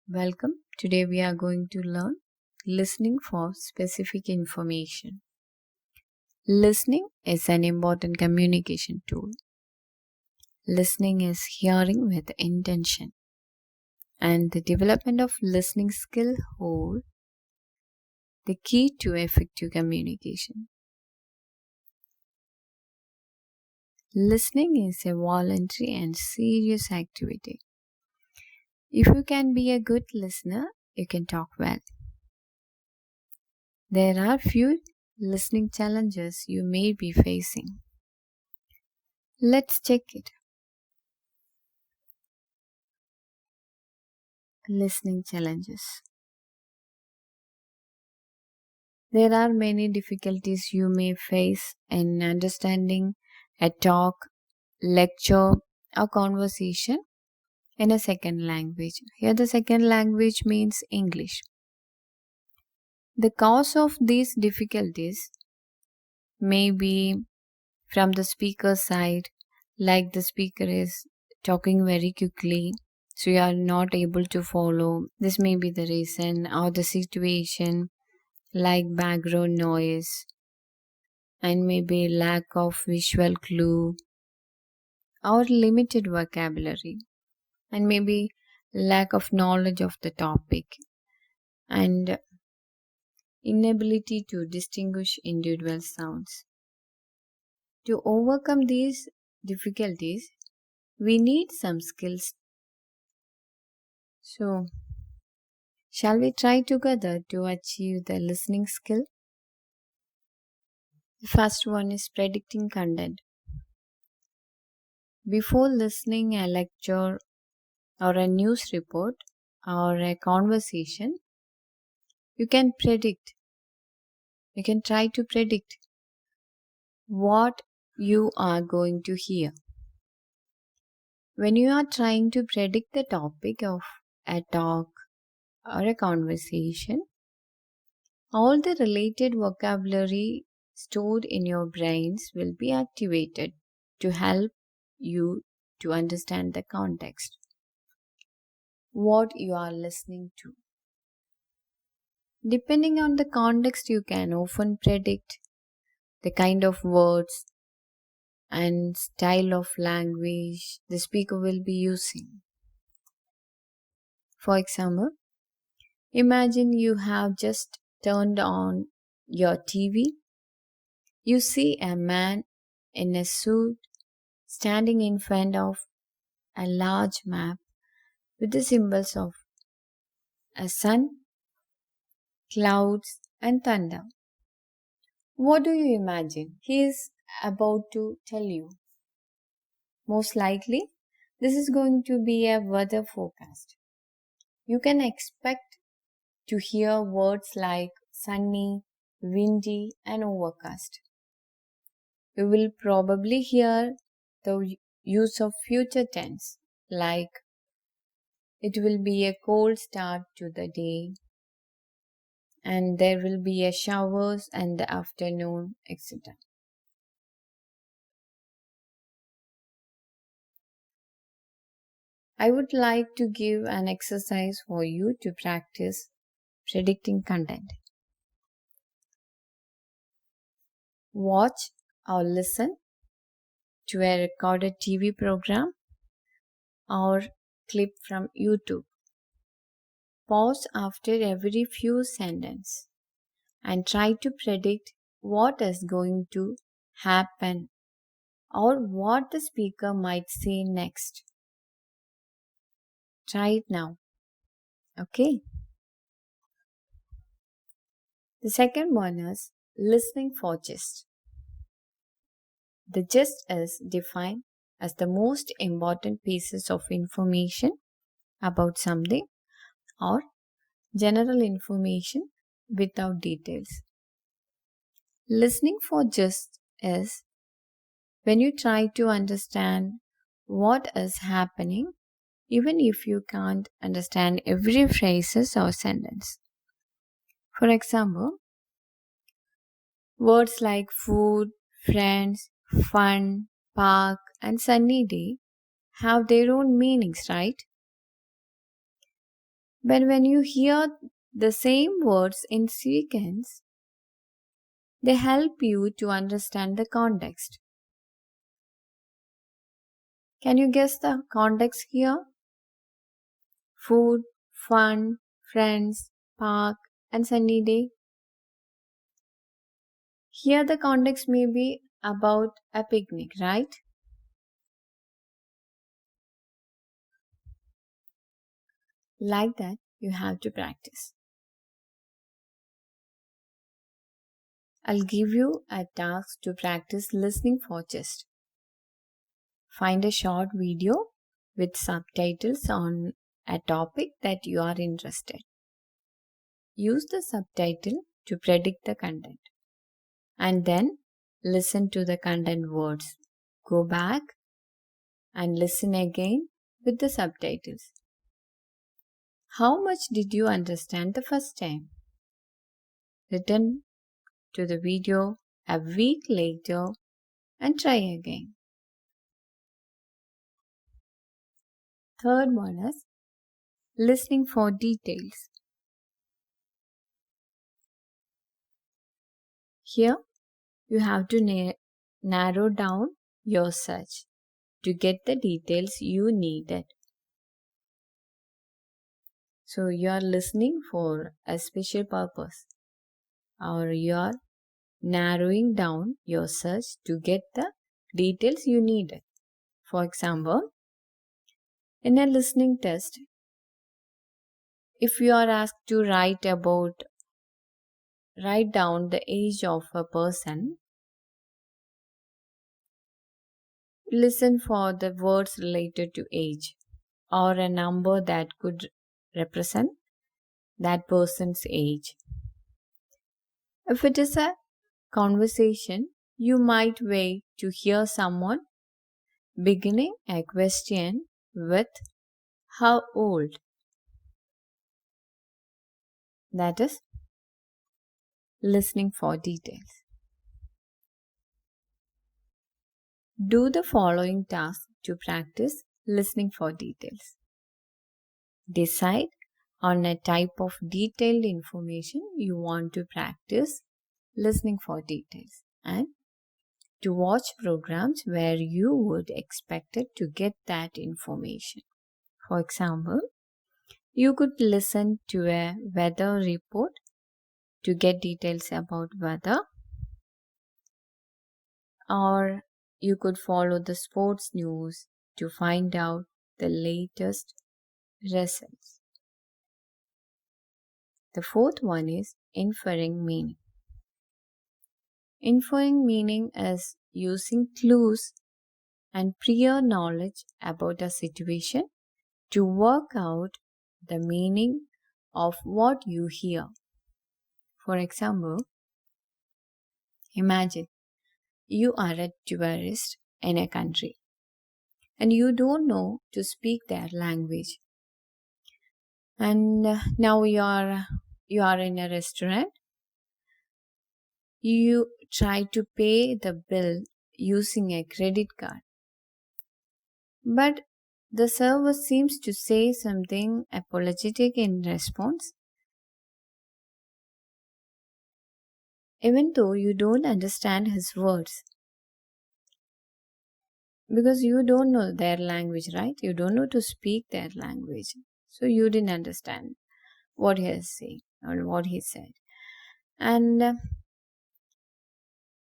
Welcome. Today we are going to learn listening for specific information. Listening is an important communication tool. Listening is hearing with intention, and the development of listening skill hold the key to effective communication. Listening is a voluntary and serious activity. If you can be a good listener, you can talk well. There are few listening challenges you may be facing. Let's check it. Listening challenges. There are many difficulties you may face in understanding a talk, lecture, or conversation in a second language. Here, the second language means English. The cause of these difficulties may be from the speaker side, like the speaker is talking very quickly, so you are not able to follow. This may be the reason, or the situation, like background noise, and maybe lack of visual clue, or limited vocabulary, and maybe lack of knowledge of the topic, and inability to distinguish individual sounds. To overcome these difficulties, we need some skills. So, shall we try together to achieve the listening skill? The first one is predicting content. Before listening a lecture or a news report or a conversation, you can predict, you can try to predict what you are going to hear. When you are trying to predict the topic of a talk or a conversation, all the related vocabulary stored in your brains will be activated to help you to understand the context, what you are listening to. Depending on the context, you can often predict the kind of words and style of language the speaker will be using. For example, imagine you have just turned on your TV. You see a man in a suit standing in front of a large map with the symbols of a sun, clouds, and thunder. What do you imagine he is about to tell you? Most likely, this is going to be a weather forecast. You can expect to hear words like sunny, windy, and overcast. You will probably hear the use of future tense, like it will be a cold start to the day, and there will be a showers in the afternoon, etc. I would like to give an exercise for you to practice predicting content. Watch or listen to a recorded TV program or clip from YouTube. Pause after every few sentences and try to predict what is going to happen or what the speaker might say next. Try it now. Okay. The second one is listening for gist. The gist is defined as the most important pieces of information about something or general information without details. Listening for gist is when you try to understand what is happening even if you can't understand every phrase or sentence. For example, words like food, friends, fun, park, and sunny day have their own meanings, right? But when you hear the same words in sequence, they help you to understand the context. Can you guess the context here? Food, fun, friends, park, and sunny day. Here the context may be about a picnic, right? Like that, you have to practice. I'll give you a task to practice listening for just. Find a short video with subtitles on a topic that you are interested. Use the subtitle to predict the content and then listen to the content words. Go back and listen again with the subtitles. How much did you understand the first time? Return to the video a week later and try again. Third one is listening for details. Here you have to narrow down your search to get the details you needed. So you are listening for a special purpose, or you are narrowing down your search to get the details you needed. For example, in a listening test, if you are asked to write down the age of a person, listen for the words related to age or a number that could represent that person's age. If it is a conversation, you might wait to hear someone beginning a question with how old. That is listening for details. Do the following tasks to practice listening for details. Decide on a type of detailed information you want to practice listening for details, and to watch programs where you would expect it to get that information. For example, you could listen to a weather report to get details about weather, or you could follow the sports news to find out the latest results. The fourth one is inferring meaning. Inferring meaning is using clues and prior knowledge about a situation to work out the meaning of what you hear. For example, imagine you are a tourist in a country and you don't know to speak their language. And now you are in a restaurant. You try to pay the bill using a credit card. But the server seems to say something apologetic in response. Even though you don't understand his words. Because you don't know their language, right? You don't know to speak their language. So you didn't understand what he is saying or what he said. And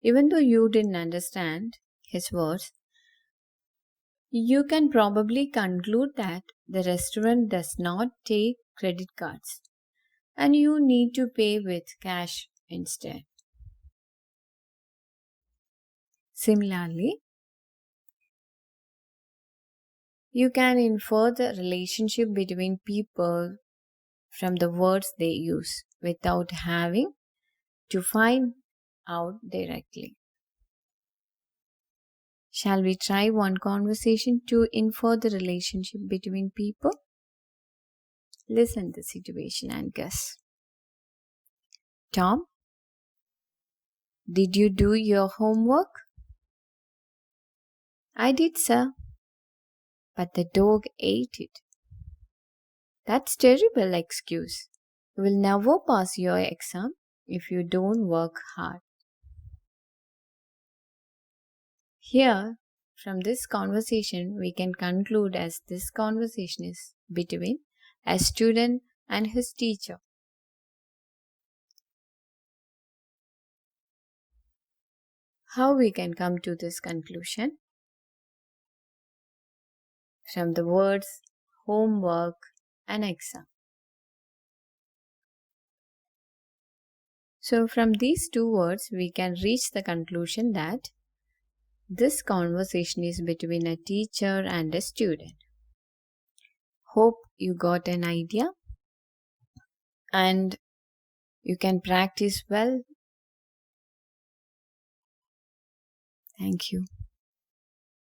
even though you didn't understand his words, you can probably conclude that the restaurant does not take credit cards and you need to pay with cash instead. Similarly, you can infer the relationship between people from the words they use without having to find out directly. Shall we try one conversation to infer the relationship between people? Listen to the situation and guess. Tom, did you do your homework? I did, sir. But the dog ate it. That's terrible excuse. You will never pass your exam if you don't work hard. Here, from this conversation, we can conclude as this conversation is between a student and his teacher. How we can come to this conclusion? From the words homework and exam. So, from these two words, we can reach the conclusion that this conversation is between a teacher and a student. Hope you got an idea and you can practice well. Thank you.